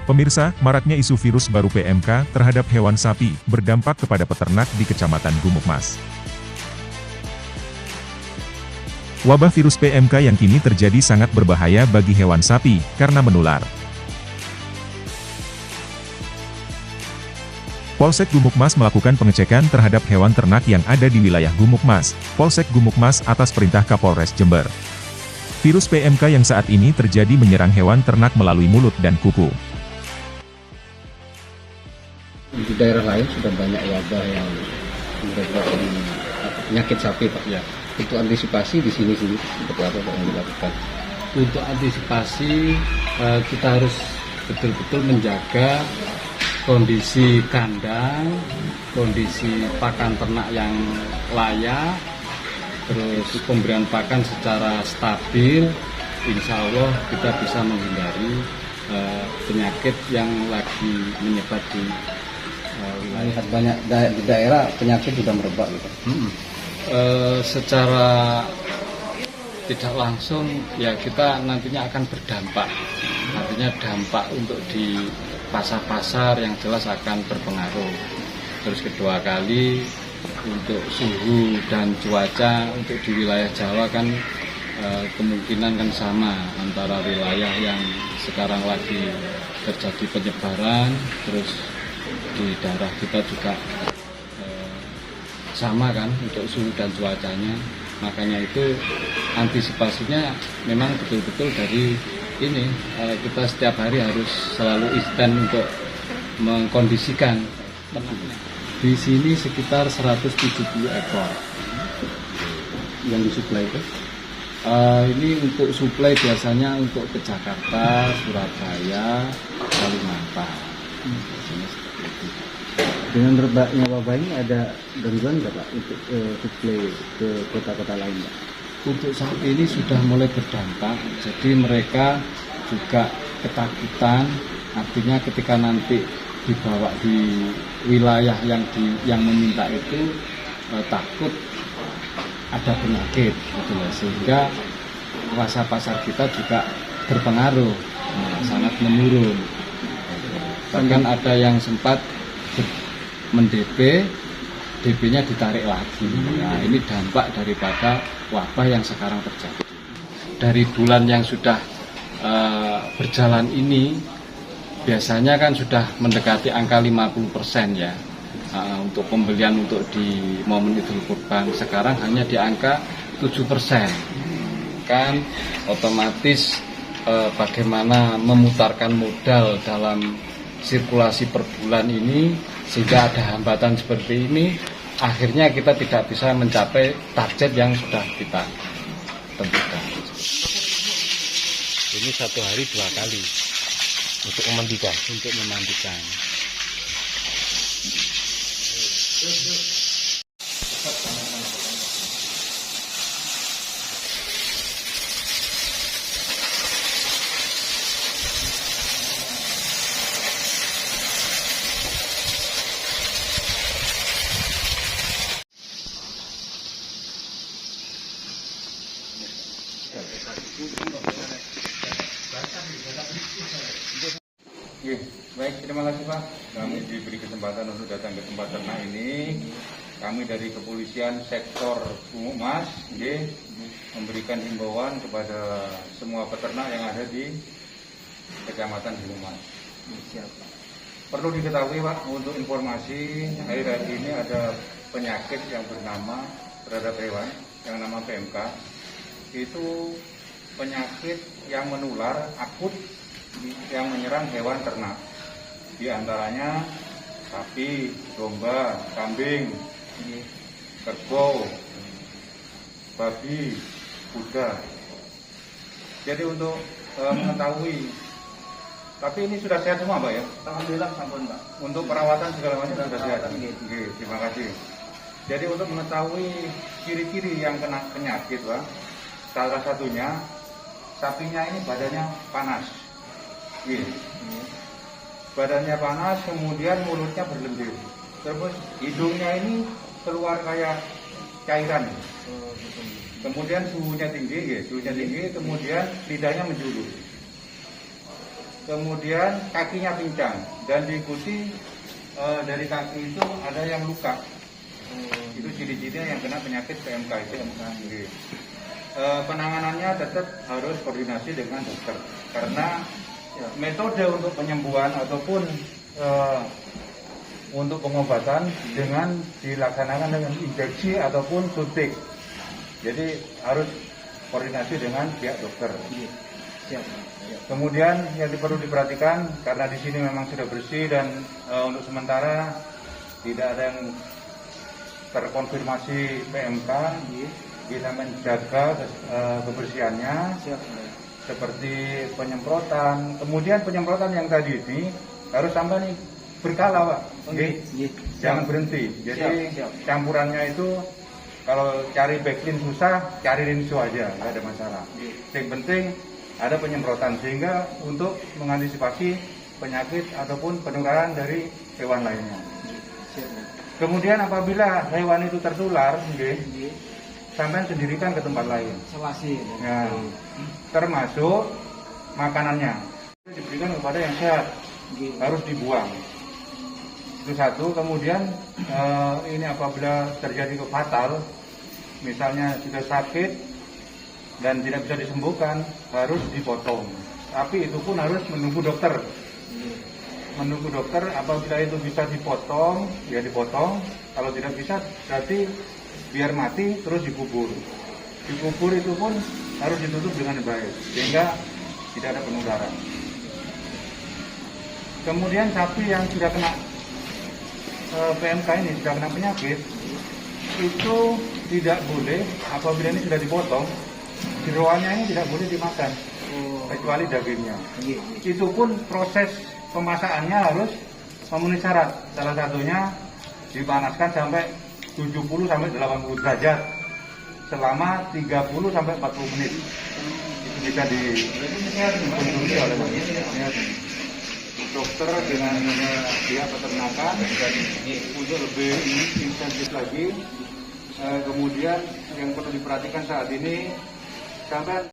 Pemirsa, maraknya isu virus baru PMK terhadap hewan sapi berdampak kepada peternak di Kecamatan Gumukmas. Wabah virus PMK yang kini terjadi sangat berbahaya bagi hewan sapi karena menular. Polsek Gumukmas melakukan pengecekan terhadap hewan ternak yang ada di wilayah Gumukmas, Polsek Gumukmas atas perintah Kapolres Jember. Virus PMK yang saat ini terjadi menyerang hewan ternak melalui mulut dan kuku. Di daerah lain sudah banyak wabah yang menyebabkan penyakit sapi, Pak. Ya. Untuk antisipasi di sini seperti apa Pak yang dilakukan? Untuk antisipasi kita harus betul-betul menjaga kondisi kandang, kondisi pakan ternak yang layak, terus pemberian pakan secara stabil. Insya Allah kita bisa menghindari penyakit yang lagi menyebar di Lihat banyak di daerah penyakit sudah merebak gitu. Secara tidak langsung ya kita nantinya akan berdampak. Artinya dampak untuk di pasar-pasar yang jelas akan berpengaruh. Terus kedua kali untuk suhu dan cuaca untuk di wilayah Jawa kan kemungkinan kan sama antara wilayah yang sekarang lagi terjadi penyebaran, terus di daerah kita juga sama kan untuk suhu dan cuacanya. Makanya itu antisipasinya memang betul-betul dari ini kita setiap hari harus selalu stand untuk mengkondisikan ternaknya. Di sini sekitar 170 ekor Yang disuplai itu? Ini untuk suplai biasanya untuk ke Jakarta, Surabaya, Kalimantan. Biasanya seperti itu. Dengan rebaknya wabah ini ada gangguan nggak Pak untuk suplai ke kota-kota lain, Pak? Untuk saat ini sudah mulai berdampak, jadi mereka juga ketakutan. Artinya ketika nanti dibawa di wilayah yang meminta itu takut ada penyakit, gitu ya. Sehingga rasa pasar kita juga berpengaruh, sangat menurun. Bahkan ada yang sempat mendp, DP-nya ditarik lagi. Nah, ini dampak daripada wabah yang sekarang terjadi. Dari bulan yang sudah berjalan ini, biasanya kan sudah mendekati angka 50% ya. Untuk pembelian untuk di momen Idul Kurban, sekarang hanya di angka 7%. Kan otomatis bagaimana memutarkan modal dalam sirkulasi per bulan ini, sehingga ada hambatan seperti ini, akhirnya kita tidak bisa mencapai target yang sudah kita tentukan. Ini satu hari 2 kali untuk memandikan. Baik, terima kasih Pak. Kami diberi kesempatan untuk datang ke tempat ternak ini. Kami dari Kepolisian Sektor Gumukmas memberikan himbauan kepada semua peternak yang ada di Kecamatan Gumukmas. Perlu diketahui Pak, untuk informasi, akhir-akhir ini ada penyakit yang bernama terhadap hewan yang nama PMK. Itu penyakit yang menular akut yang menyerang hewan ternak, di antaranya sapi, domba, kambing, kerbau, babi, kuda. Jadi untuk mengetahui Tapi ini sudah sehat semua, Mbak ya? Alhamdulillah sampun, Pak. Untuk perawatan segala macam sudah sehat. Perawatan, iya. Oke, terima kasih. Jadi untuk mengetahui ciri-ciri yang kena penyakit, Pak, salah satunya sapinya ini badannya panas. Iya. Badannya panas, kemudian mulutnya berlendir. Terus hidungnya ini keluar kayak cairan. Kemudian suhunya tinggi, kemudian lidahnya menjulur. Kemudian kakinya pincang dan diikuti dari kaki itu ada yang luka. Itu ciri-cirinya yang kena penyakit PMK itu. Penanganannya tetap harus koordinasi dengan dokter karena metode untuk penyembuhan ataupun untuk pengobatan dengan dilaksanakan dengan injeksi ataupun suntik. Jadi harus koordinasi dengan pihak dokter. Kemudian yang perlu diperhatikan karena di sini memang sudah bersih dan untuk sementara tidak ada yang terkonfirmasi PMK, kita menjaga kebersihannya seperti penyemprotan. Kemudian penyemprotan yang tadi ini harus sampai nih berkala, Pak. Jangan berhenti. Jadi campurannya itu kalau cari backlin susah, cari rinso aja, nggak ada masalah. Yang penting ada penyemprotan sehingga untuk mengantisipasi penyakit ataupun penularan dari hewan lainnya. Kemudian apabila hewan itu tertular, sampai sendirikan ke tempat lain. Ya, termasuk makanannya diberikan kepada yang sehat, harus dibuang. Itu satu. Kemudian ini apabila terjadi fatal, misalnya sudah sakit dan tidak bisa disembuhkan, harus dipotong. Tapi itu pun harus menunggu dokter. Menunggu dokter, apabila itu bisa dipotong, ya dipotong. Kalau tidak bisa, berarti biar mati terus dikubur. Dikubur itu pun harus ditutup dengan baik, sehingga tidak ada penularan. Kemudian sapi yang sudah kena PMK ini, sudah kena penyakit, itu tidak boleh, apabila ini sudah dipotong, jeroannya ini tidak boleh dimakan, kecuali dagingnya. Itu pun proses pemasakannya harus memenuhi syarat. Salah satunya dipanaskan sampai 70 sampai 80 derajat selama 30 sampai 40 menit. Itu bisa dikonsumsi oleh dokter dengan pihak peternakan dan untuk lebih intensif lagi. Kemudian yang perlu diperhatikan saat ini, sampai